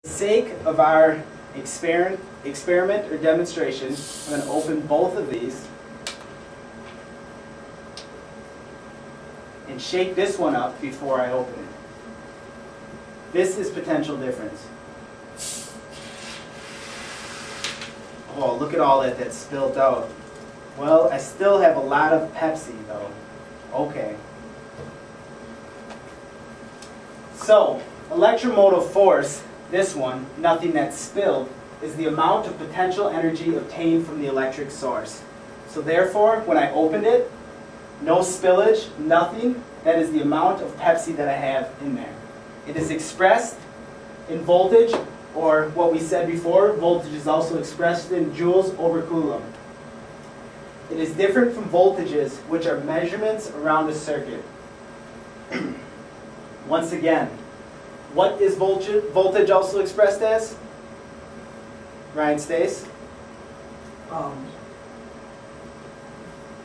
For the sake of our experiment or demonstration, I'm going to open both of these and shake this one up before I open it. This is potential difference. Oh, look at all that that's spilled out. Well, I still have a lot of Pepsi though. Okay. So, electromotive force, this one, nothing that's spilled, is the amount of potential energy obtained from the electric source. So therefore, when I opened it, no spillage, nothing, that is the amount of Pepsi that I have in there. It is expressed in voltage, or what we said before, voltage is also expressed in joules over coulomb. It is different from voltages, which are measurements around a circuit. Once again, what is voltage also expressed as? Ryan Stace?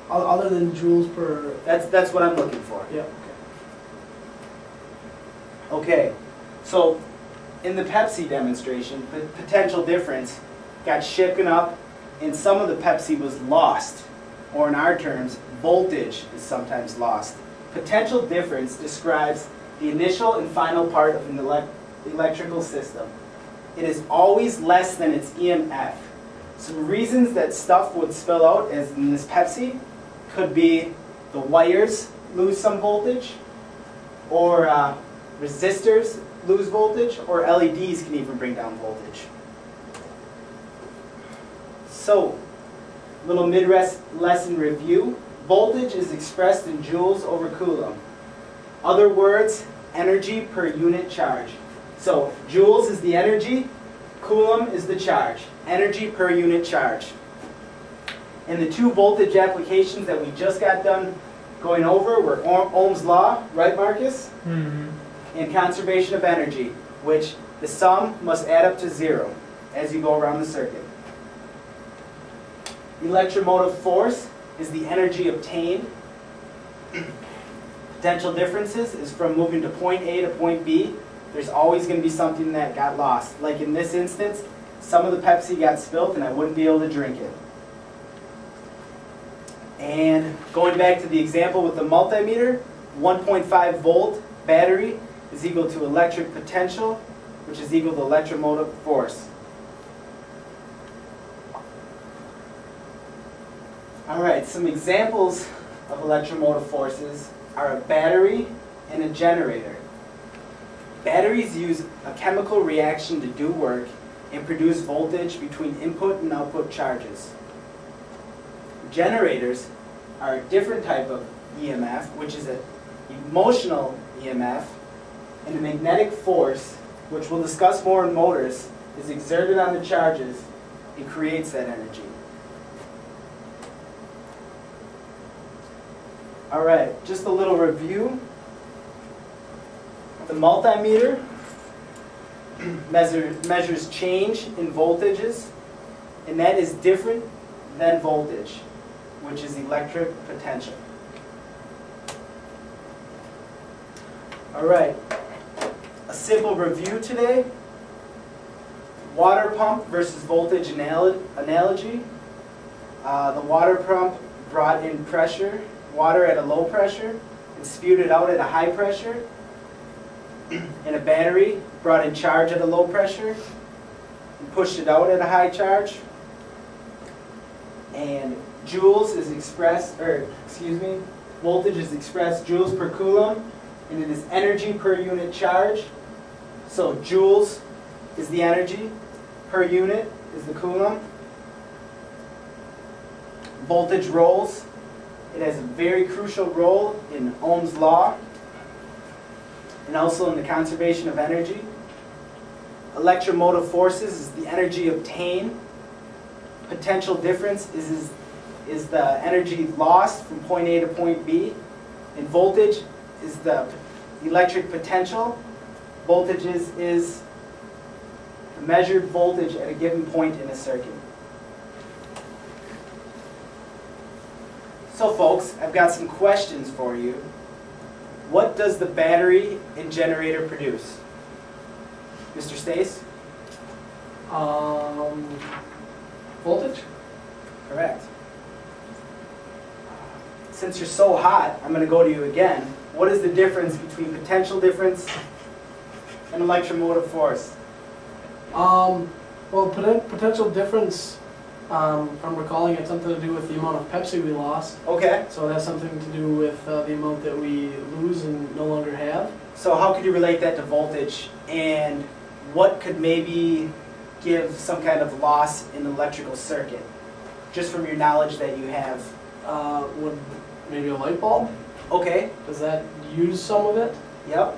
Other than joules per... That's what I'm looking for. Yeah. Okay, so in the Pepsi demonstration, the potential difference got shaken up and some of the Pepsi was lost. Or in our terms, voltage is sometimes lost. Potential difference describes the initial and final part of an electrical system. It is always less than its EMF. Some reasons that stuff would spill out, as in this Pepsi, could be the wires lose some voltage, or resistors lose voltage, or LEDs can even bring down voltage. So, little mid-lesson review. Voltage is expressed in joules over coulomb. Other words, energy per unit charge. So, joules is the energy, coulomb is the charge. Energy per unit charge. And the two voltage applications that we just got done going over were Ohm's law, right Marcus? Mm-hmm. And conservation of energy, which the sum must add up to 0 as you go around the circuit. Electromotive force is the energy obtained. Potential differences is from moving to point A to point B. There's always going to be something that got lost. Like in this instance, some of the Pepsi got spilt and I wouldn't be able to drink it. And going back to the example with the multimeter, 1.5 volt battery is equal to electric potential, which is equal to electromotive force. Alright, some examples of electromotive forces are a battery and a generator. Batteries use a chemical reaction to do work and produce voltage between input and output charges. Generators are a different type of EMF, which is an emotional EMF, and a magnetic force, which we'll discuss more in motors, is exerted on the charges and creates that energy. Alright, just a little review. The multimeter measures change in voltages, and that is different than voltage, which is electric potential. Alright, a simple review today. Water pump versus voltage analogy. The water pump brought in pressure, water at a low pressure, and spewed it out at a high pressure. And a battery brought in charge at a low pressure and pushed it out at a high charge. And joules is expressed, voltage is expressed joules per coulomb, and it is energy per unit charge. So joules is the energy, per unit is the coulomb. Voltage rolls. It has a very crucial role in Ohm's law and also in the conservation of energy. Electromotive forces is the energy obtained. Potential difference is the energy lost from point A to point B. And voltage is the electric potential. Voltage is the measured voltage at a given point in a circuit. So folks, I've got some questions for you. What does the battery and generator produce? Mr. Stace? Voltage? Correct. Since you're so hot, I'm going to go to you again. What is the difference between potential difference and electromotive force? Well, potential difference, if I'm recalling, it's something to do with the amount of Pepsi we lost. Okay. So it has something to do with the amount that we lose and no longer have. So how could you relate that to voltage? And what could maybe give some kind of loss in the electrical circuit? Just from your knowledge that you have. Would maybe a light bulb? Okay. Does that use some of it? Yep.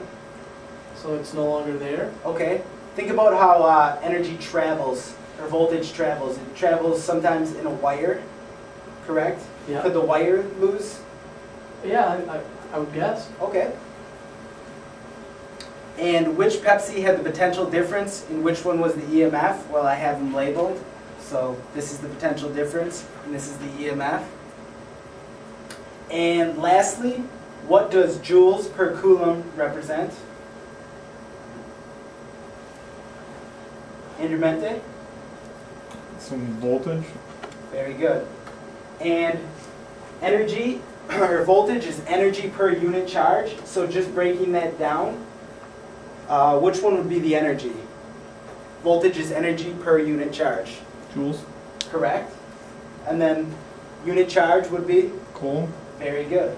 So it's no longer there? Okay. Think about how energy travels, or voltage travels. It travels sometimes in a wire, correct? Yeah. Could the wire lose? Yeah, I would guess. Okay. And which Pepsi had the potential difference and which one was the EMF? Well, I have them labeled. So this is the potential difference and this is the EMF. And lastly, what does joules per coulomb represent? Andrew Mente? Some voltage. Very good. And energy, or voltage, is energy per unit charge. So just breaking that down, which one would be the energy? Voltage is energy per unit charge. Joules. Correct. And then unit charge would be? Coulomb. Very good.